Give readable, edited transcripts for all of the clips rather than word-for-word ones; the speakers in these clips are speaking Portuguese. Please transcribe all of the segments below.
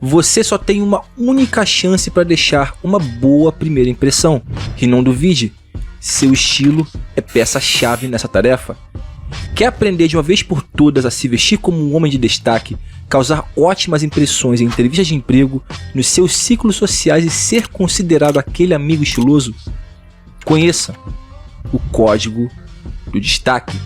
Você só tem uma única chance para deixar uma boa primeira impressão. E não duvide, seu estilo é peça-chave nessa tarefa. Quer aprender de uma vez por todas a se vestir como um homem de destaque, causar ótimas impressões em entrevistas de emprego, nos seus ciclos sociais e ser considerado aquele amigo estiloso? Conheça o Código do Destaque.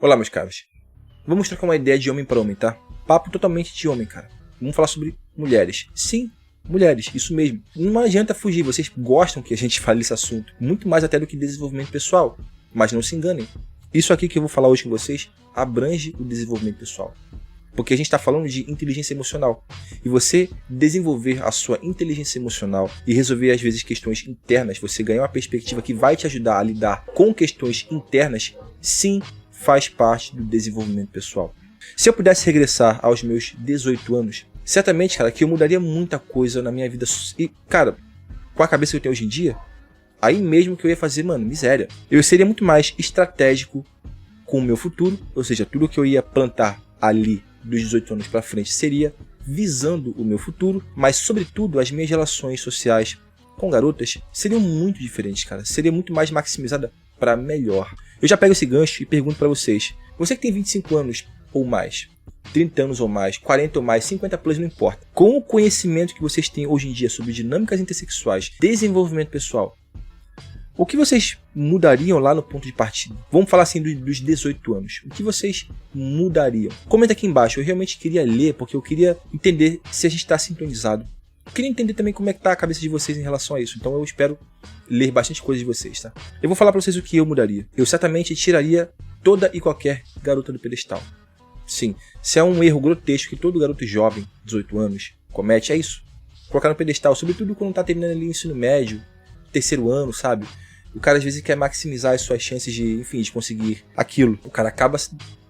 Olá, meus caros. Vamos trocar uma ideia de homem para homem, tá? Papo totalmente de homem, cara. Vamos falar sobre mulheres. Sim, mulheres, isso mesmo. Não adianta fugir, vocês gostam que a gente fale desse assunto. Muito mais até do que desenvolvimento pessoal. Mas não se enganem. Isso aqui que eu vou falar hoje com vocês abrange o desenvolvimento pessoal. Porque a gente está falando de inteligência emocional. E você desenvolver a sua inteligência emocional e resolver, às vezes, questões internas, você ganhar uma perspectiva que vai te ajudar a lidar com questões internas, sim, faz parte do desenvolvimento pessoal. Se eu pudesse regressar aos meus 18 anos, certamente, cara, que eu mudaria muita coisa na minha vida. E, cara, com a cabeça que eu tenho hoje em dia, aí mesmo que eu ia fazer, mano, miséria. Eu seria muito mais estratégico com o meu futuro, ou seja, tudo que eu ia plantar ali dos 18 anos pra frente seria visando o meu futuro, mas sobretudo as minhas relações sociais com garotas seriam muito diferentes, cara. Seria muito mais maximizada para melhor. Eu já pego esse gancho e pergunto para vocês. Você que tem 25 anos ou mais, 30 anos ou mais, 40 ou mais, 50 plus, não importa. Com o conhecimento que vocês têm hoje em dia sobre dinâmicas intersexuais, desenvolvimento pessoal, o que vocês mudariam lá no ponto de partida? Vamos falar assim dos 18 anos. O que vocês mudariam? Comenta aqui embaixo. Eu realmente queria ler porque eu queria entender se a gente está sintonizado. Eu queria entender também como é que tá a cabeça de vocês em relação a isso. Então eu espero ler bastante coisa de vocês, tá? Eu vou falar pra vocês o que eu mudaria. Eu certamente tiraria toda e qualquer garota do pedestal. Sim, se é um erro grotesco que todo garoto jovem, 18 anos, comete, é isso. Colocar no pedestal, sobretudo quando tá terminando ali o ensino médio, terceiro ano, sabe? O cara às vezes quer maximizar as suas chances de, enfim, de conseguir aquilo. O cara acaba,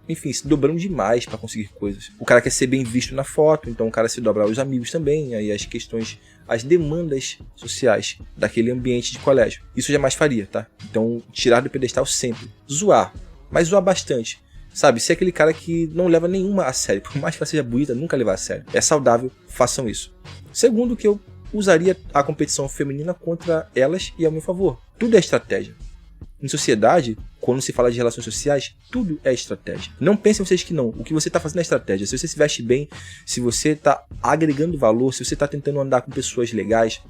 enfim, se dobrando demais para conseguir coisas. O cara quer ser bem visto na foto, então o cara se dobra aos amigos também, aí as questões, as demandas sociais daquele ambiente de colégio. Isso eu jamais faria, tá? Então, tirar do pedestal sempre. Zoar, mas zoar bastante. Sabe, ser aquele cara que não leva nenhuma a sério. Por mais que ela seja bonita, nunca levar a sério. É saudável, façam isso. Segundo, que eu usaria a competição feminina contra elas e ao meu favor. Tudo é estratégia. Em sociedade, quando se fala de relações sociais, tudo é estratégia. Não pensem vocês que não. O que você está fazendo é estratégia. Se você se veste bem, se você está agregando valor, se você está tentando andar com pessoas legais,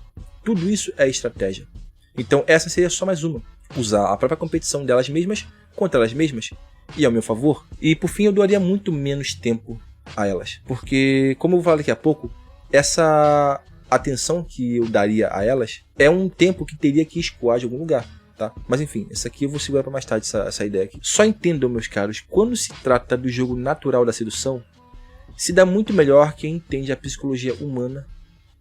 tudo isso é estratégia. Então essa seria só mais uma. Usar a própria competição delas mesmas contra elas mesmas e ao meu favor. E por fim eu doaria muito menos tempo a elas. Porque, como eu vou falar daqui a pouco, essa atenção que eu daria a elas é um tempo que teria que escoar de algum lugar. Tá? Mas enfim, essa aqui eu vou segurar para mais tarde, essa ideia aqui. Só entendam, meus caros, quando se trata do jogo natural da sedução, se dá muito melhor quem entende a psicologia humana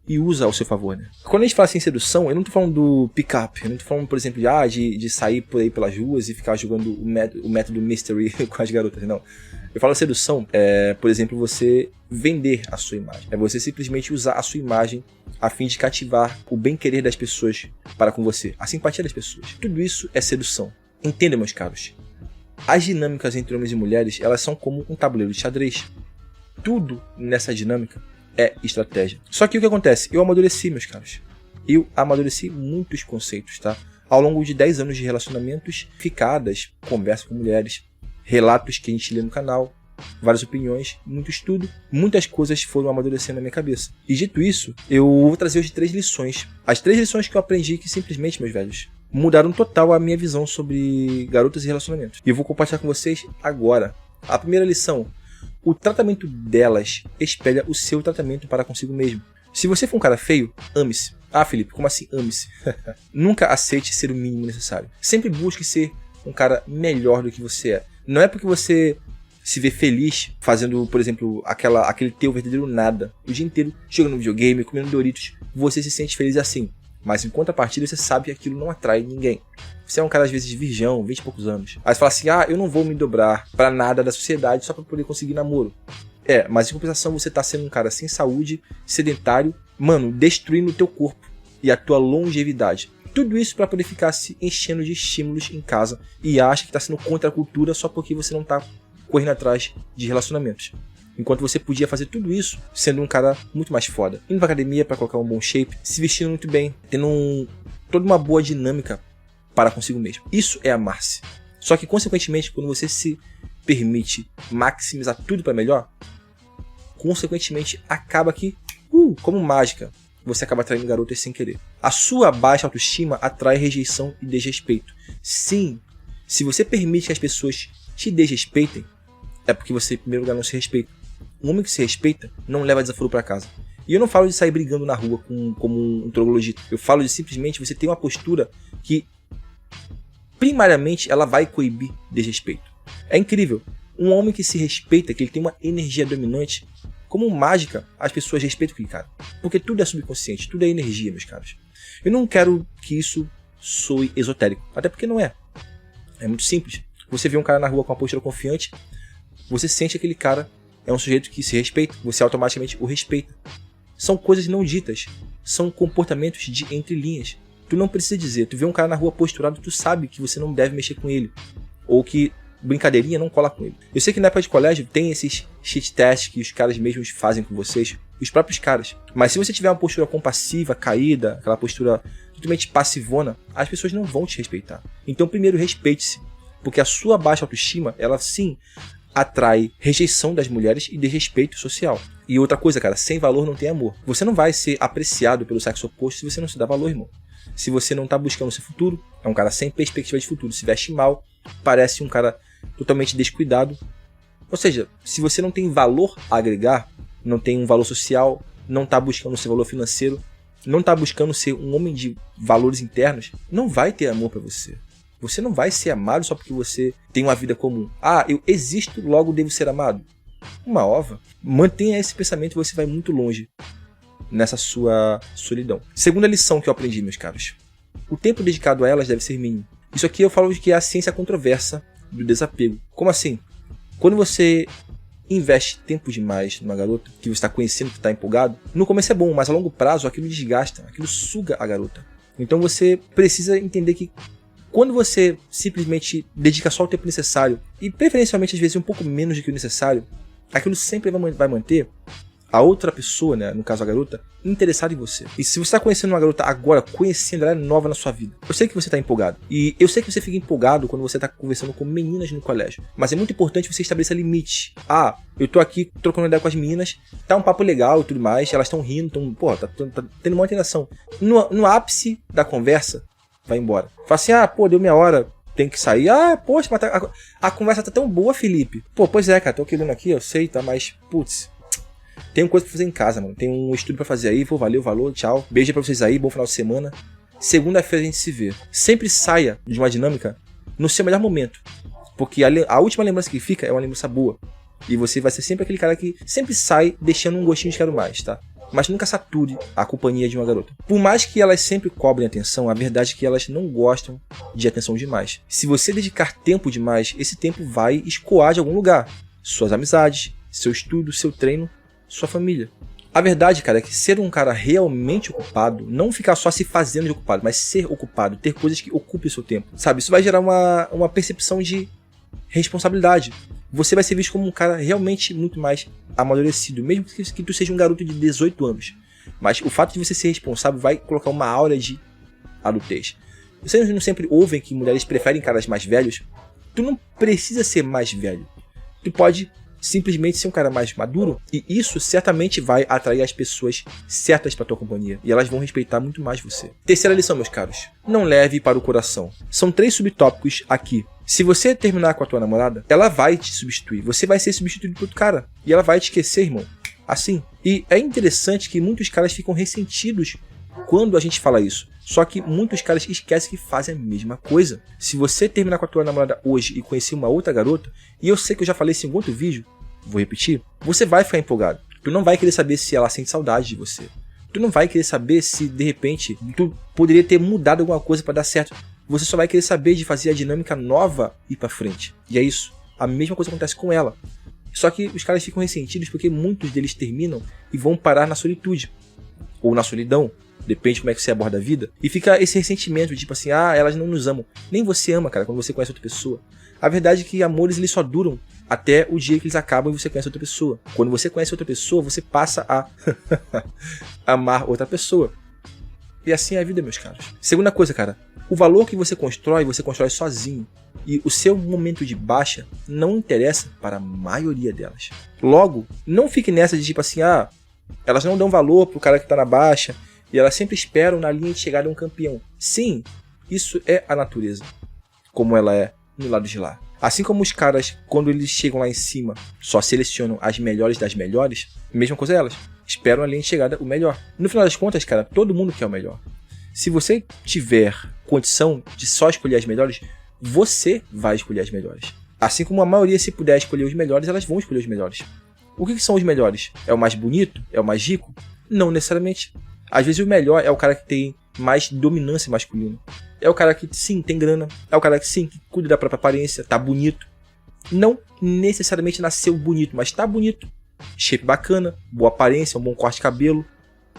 e usa ao seu favor, né? Quando a gente fala assim em sedução, eu não tô falando do pick-up, eu não tô falando, por exemplo, de sair por aí pelas ruas e ficar jogando o método mystery com as garotas, não. Eu falo sedução, por exemplo, você vender a sua imagem. É você simplesmente usar a sua imagem a fim de cativar o bem-querer das pessoas para com você, a simpatia das pessoas. Tudo isso é sedução. Entenda, meus caros. As dinâmicas entre homens e mulheres, elas são como um tabuleiro de xadrez. Tudo nessa dinâmica é estratégia. Só que o que acontece? Eu amadureci, meus caros. Eu amadureci muitos conceitos, tá? Ao longo de 10 anos de relacionamentos, ficadas, conversa com mulheres, relatos que a gente lê no canal, várias opiniões, muito estudo, muitas coisas foram amadurecendo na minha cabeça. E dito isso, eu vou trazer hoje 3 lições. As 3 lições que eu aprendi que simplesmente, meus velhos, mudaram total a minha visão sobre garotas e relacionamentos. E eu vou compartilhar com vocês agora. A primeira lição: o tratamento delas espelha o seu tratamento para consigo mesmo. Se você for um cara feio, ame-se. Ah, Felipe, como assim ame-se? Nunca aceite ser o mínimo necessário. Sempre busque ser um cara melhor do que você é. Não é porque você se vê feliz fazendo, por exemplo, aquele teu verdadeiro nada, o dia inteiro jogando videogame, comendo Doritos, você se sente feliz assim. Mas em contrapartida você sabe que aquilo não atrai ninguém. Você é um cara às vezes virgão, 20 e poucos anos. Aí você fala assim, eu não vou me dobrar pra nada da sociedade só pra poder conseguir namoro. Mas em compensação você tá sendo um cara sem saúde, sedentário, mano, destruindo o teu corpo e a tua longevidade. Tudo isso para poder ficar se enchendo de estímulos em casa e acha que tá sendo contra a cultura só porque você não tá correndo atrás de relacionamentos. Enquanto você podia fazer tudo isso sendo um cara muito mais foda. Indo pra academia para colocar um bom shape, se vestindo muito bem, tendo toda uma boa dinâmica para consigo mesmo. Isso é amar-se. Só que, consequentemente, quando você se permite maximizar tudo para melhor, consequentemente, acaba que, como mágica, você acaba atraindo garotas sem querer. A sua baixa autoestima atrai rejeição e desrespeito. Sim, se você permite que as pessoas te desrespeitem, é porque você, em primeiro lugar, não se respeita. Um homem que se respeita não leva desaforo para casa. E eu não falo de sair brigando na rua como um troglodita. Eu falo de simplesmente você ter uma postura que, primariamente, ela vai coibir desrespeito. É incrível. Um homem que se respeita, que ele tem uma energia dominante, como mágica, as pessoas respeitam aquele cara. Porque tudo é subconsciente, tudo é energia, meus caros. Eu não quero que isso soe esotérico, até porque não é. É muito simples. Você vê um cara na rua com uma postura confiante, você sente que aquele cara é um sujeito que se respeita, você automaticamente o respeita. São coisas não ditas, são comportamentos de entre linhas. Tu não precisa dizer, tu vê um cara na rua posturado, tu sabe que você não deve mexer com ele. Ou que brincadeirinha não cola com ele. Eu sei que na época de colégio tem esses shit tests que os caras mesmos fazem com vocês, os próprios caras. Mas se você tiver uma postura compassiva, caída, aquela postura totalmente passivona, as pessoas não vão te respeitar. Então primeiro respeite-se, porque a sua baixa autoestima, ela sim atrai rejeição das mulheres e desrespeito social. E outra coisa, cara, sem valor não tem amor. Você não vai ser apreciado pelo sexo oposto se você não se dá valor, irmão. Se você não tá buscando seu futuro, é um cara sem perspectiva de futuro, se veste mal, parece um cara totalmente descuidado. Ou seja, se você não tem valor a agregar, não tem um valor social, não tá buscando seu valor financeiro, não tá buscando ser um homem de valores internos, não vai ter amor pra você. Você não vai ser amado só porque você tem uma vida comum. Eu existo, logo devo ser amado. Uma ova. Mantenha esse pensamento e você vai muito longe nessa sua solidão. Segunda lição que eu aprendi, meus caros. O tempo dedicado a elas deve ser mínimo. Isso aqui eu falo de que é a ciência controversa do desapego. Como assim? Quando você investe tempo demais numa garota que você está conhecendo, que está empolgado, no começo é bom, mas a longo prazo aquilo desgasta, aquilo suga a garota. Então você precisa entender que quando você simplesmente dedica só o tempo necessário, e preferencialmente às vezes um pouco menos do que o necessário, aquilo sempre vai manter a outra pessoa, né, no caso a garota, interessada em você. E se você está conhecendo uma garota agora, conhecendo, ela é nova na sua vida, eu sei que você está empolgado. E eu sei que você fica empolgado quando você está conversando com meninas no colégio. Mas é muito importante você estabelecer limite. Eu tô aqui trocando ideia com as meninas, tá um papo legal e tudo mais, elas estão rindo, tá tendo uma interação. No ápice da conversa, vai embora. Fala assim, deu meia hora, tem que sair. Poxa, mas a conversa tá tão boa, Felipe. Pois é, cara, tô querendo aqui, eu sei, tá, mas, putz, tem coisa pra fazer em casa, mano. Tem um estudo pra fazer aí, valeu, tchau. Beijo pra vocês aí, bom final de semana. Segunda-feira a gente se vê. Sempre saia de uma dinâmica no seu melhor momento. Porque a última lembrança que fica é uma lembrança boa. E você vai ser sempre aquele cara que sempre sai deixando um gostinho de quero mais, tá? Mas nunca sature a companhia de uma garota. Por mais que elas sempre cobrem atenção, a verdade é que elas não gostam de atenção demais. Se você dedicar tempo demais, esse tempo vai escoar de algum lugar. Suas amizades, seu estudo, seu treino, sua família. A verdade, cara, é que ser um cara realmente ocupado, não ficar só se fazendo de ocupado, mas ser ocupado, ter coisas que ocupem o seu tempo, sabe? Isso vai gerar uma percepção de responsabilidade. Você vai ser visto como um cara realmente muito mais amadurecido, mesmo que tu seja um garoto de 18 anos. Mas o fato de você ser responsável vai colocar uma aura de adultez. Vocês não sempre ouvem que mulheres preferem caras mais velhos? Tu não precisa ser mais velho. Tu pode simplesmente ser um cara mais maduro, e isso certamente vai atrair as pessoas certas para tua companhia, e elas vão respeitar muito mais você. Terceira lição, meus caros: não leve para o coração. São 3 subtópicos aqui. Se você terminar com a tua namorada, ela vai te substituir, você vai ser substituído por outro cara, e ela vai te esquecer, irmão, assim. E é interessante que muitos caras ficam ressentidos quando a gente fala isso. Só que muitos caras esquecem que fazem a mesma coisa. Se você terminar com a tua namorada hoje e conhecer uma outra garota, e eu sei que eu já falei isso em outro vídeo, vou repetir, você vai ficar empolgado. Tu não vai querer saber se ela sente saudade de você. Tu não vai querer saber se, de repente, tu poderia ter mudado alguma coisa para dar certo. Você só vai querer saber de fazer a dinâmica nova ir para frente. E é isso. A mesma coisa acontece com ela. Só que os caras ficam ressentidos porque muitos deles terminam e vão parar na solitude. Ou na solidão. Depende de como é que você aborda a vida. E fica esse ressentimento, tipo assim, elas não nos amam. Nem você ama, cara, quando você conhece outra pessoa. A verdade é que amores, eles só duram até o dia que eles acabam e você conhece outra pessoa. Quando você conhece outra pessoa, você passa a amar outra pessoa. E assim é a vida, meus caros. Segunda coisa, cara. O valor que você constrói sozinho. E o seu momento de baixa não interessa para a maioria delas. Logo, não fique nessa de tipo assim, elas não dão valor pro cara que tá na baixa e elas sempre esperam na linha de chegada um campeão. Sim, isso é a natureza, como ela é no lado de lá. Assim como os caras, quando eles chegam lá em cima, só selecionam as melhores das melhores, mesma coisa elas. Esperam na linha de chegada o melhor. No final das contas, cara, todo mundo quer o melhor. Se você tiver condição de só escolher as melhores, você vai escolher as melhores. Assim como a maioria, se puder escolher os melhores, elas vão escolher os melhores. O que são os melhores? É o mais bonito? É o mais rico? Não necessariamente. Às vezes o melhor é o cara que tem mais dominância masculina. É o cara que sim, tem grana. É o cara que sim, que cuida da própria aparência, tá bonito. Não necessariamente nasceu bonito, mas tá bonito. Shape bacana, boa aparência, um bom corte de cabelo,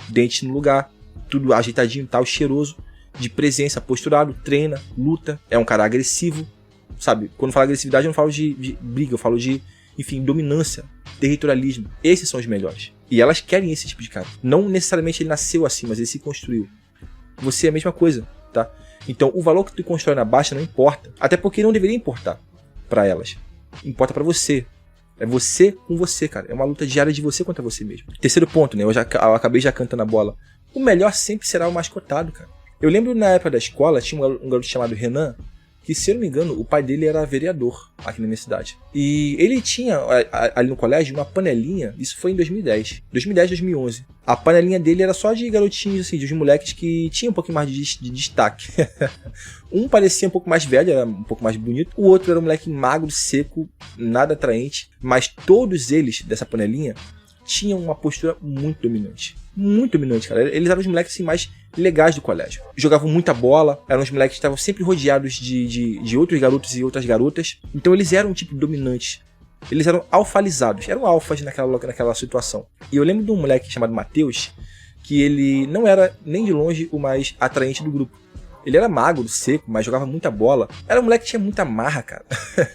dente no lugar, tudo ajeitadinho, tal, cheiroso, de presença, posturado, treina, luta, é um cara agressivo, sabe? Quando eu falo agressividade eu não falo de briga, eu falo de, enfim, dominância, territorialismo. Esses são os melhores. E elas querem esse tipo de cara. Não necessariamente ele nasceu assim, mas ele se construiu. Você é a mesma coisa, tá? Então o valor que tu constrói na baixa não importa, até porque não deveria importar pra elas. Importa pra você. É você com você, cara. É uma luta diária de você contra você mesmo. Terceiro ponto, né? Eu acabei já cantando a bola. O melhor sempre será o mais cotado, cara. Eu lembro na época da escola, tinha um garoto chamado Renan, que, se eu não me engano, o pai dele era vereador aqui na minha cidade. E ele tinha, ali no colégio, uma panelinha, isso foi em 2010, 2011. A panelinha dele era só de garotinhos, assim, de uns moleques que tinham um pouquinho mais de destaque. Um parecia um pouco mais velho, era um pouco mais bonito. O outro era um moleque magro, seco, nada atraente. Mas todos eles, dessa panelinha, tinham uma postura muito dominante. Muito dominante, cara. Eles eram os moleques assim, mais legais do colégio. Jogavam muita bola, eram os moleques que estavam sempre rodeados de outros garotos e outras garotas. Então eles eram um tipo dominantes. Eles eram alfalizados, eram alfas naquela situação. E eu lembro de um moleque chamado Matheus, que ele não era nem de longe o mais atraente do grupo. Ele era magro, seco, mas jogava muita bola. Era um moleque que tinha muita marra, cara.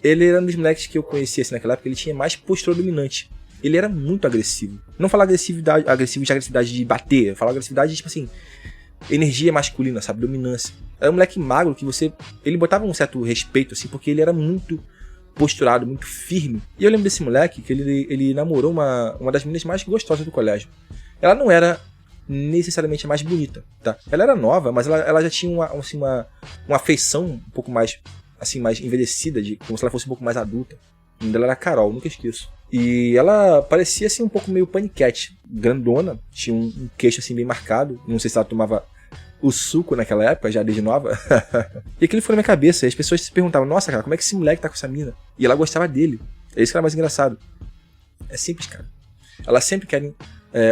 Ele era um dos moleques que eu conhecia assim, naquela época, ele tinha mais postura dominante. Ele era muito agressivo. Não falar agressividade de bater, falar agressividade de, tipo assim, energia masculina, sabe? Dominância. Era um moleque magro que ele botava um certo respeito, assim, porque ele era muito posturado, muito firme. E eu lembro desse moleque que ele namorou uma das meninas mais gostosas do colégio. Ela não era necessariamente a mais bonita, tá? Ela era nova, mas ela já tinha uma feição um pouco mais, assim, mais envelhecida, como se ela fosse um pouco mais adulta. O nome dela era Carol, nunca esqueço. E ela parecia assim um pouco meio paniquete, grandona, tinha um queixo assim bem marcado. Não sei se ela tomava o suco naquela época, já desde nova. E aquilo foi na minha cabeça, e as pessoas se perguntavam, nossa, cara, como é que esse moleque tá com essa mina? E ela gostava dele. É isso que era mais engraçado. É simples, cara. Elas sempre querem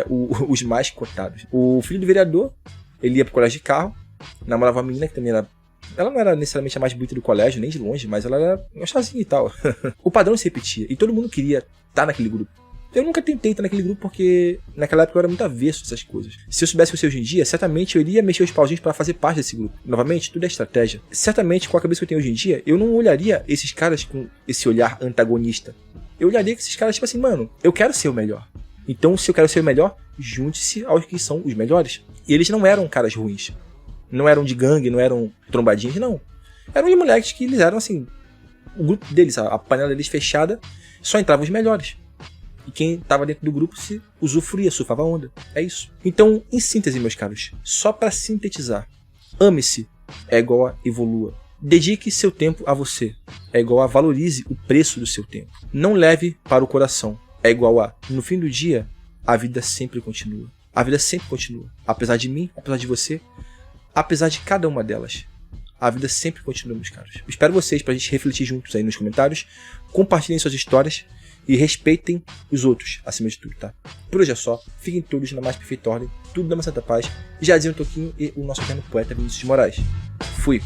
os mais cotados. O filho do vereador, ele ia pro colégio de carro, namorava uma menina que também era... Ela não era necessariamente a mais bonita do colégio, nem de longe, mas ela era gostosinha e tal. O padrão se repetia, e todo mundo queria estar naquele grupo. Eu nunca tentei estar naquele grupo porque naquela época eu era muito avesso dessas coisas. Se eu soubesse você hoje em dia, certamente eu iria mexer os pauzinhos para fazer parte desse grupo. Novamente, tudo é estratégia. Certamente, com a cabeça que eu tenho hoje em dia, eu não olharia esses caras com esse olhar antagonista. Eu olharia que esses caras, tipo assim, mano, eu quero ser o melhor. Então, se eu quero ser o melhor, junte-se aos que são os melhores. E eles não eram caras ruins. Não eram de gangue, não eram trombadinhos, não. Eram de moleques que eles eram assim... O grupo deles, a panela deles fechada, só entravam os melhores. E quem estava dentro do grupo se usufruía, surfava onda. É isso. Então, em síntese, meus caros, só para sintetizar. Ame-se é igual a evolua. Dedique seu tempo a você. É igual a valorize o preço do seu tempo. Não leve para o coração. É igual a, no fim do dia, a vida sempre continua. A vida sempre continua. Apesar de mim, apesar de você... Apesar de cada uma delas, a vida sempre continua, meus caros. Eu espero vocês pra gente refletir juntos aí nos comentários. Compartilhem suas histórias e respeitem os outros, acima de tudo, tá? Por hoje é só. Fiquem todos na mais perfeita ordem. Tudo da uma santa paz. Jadinho Toquinho e o nosso eterno poeta Vinícius de Moraes. Fui!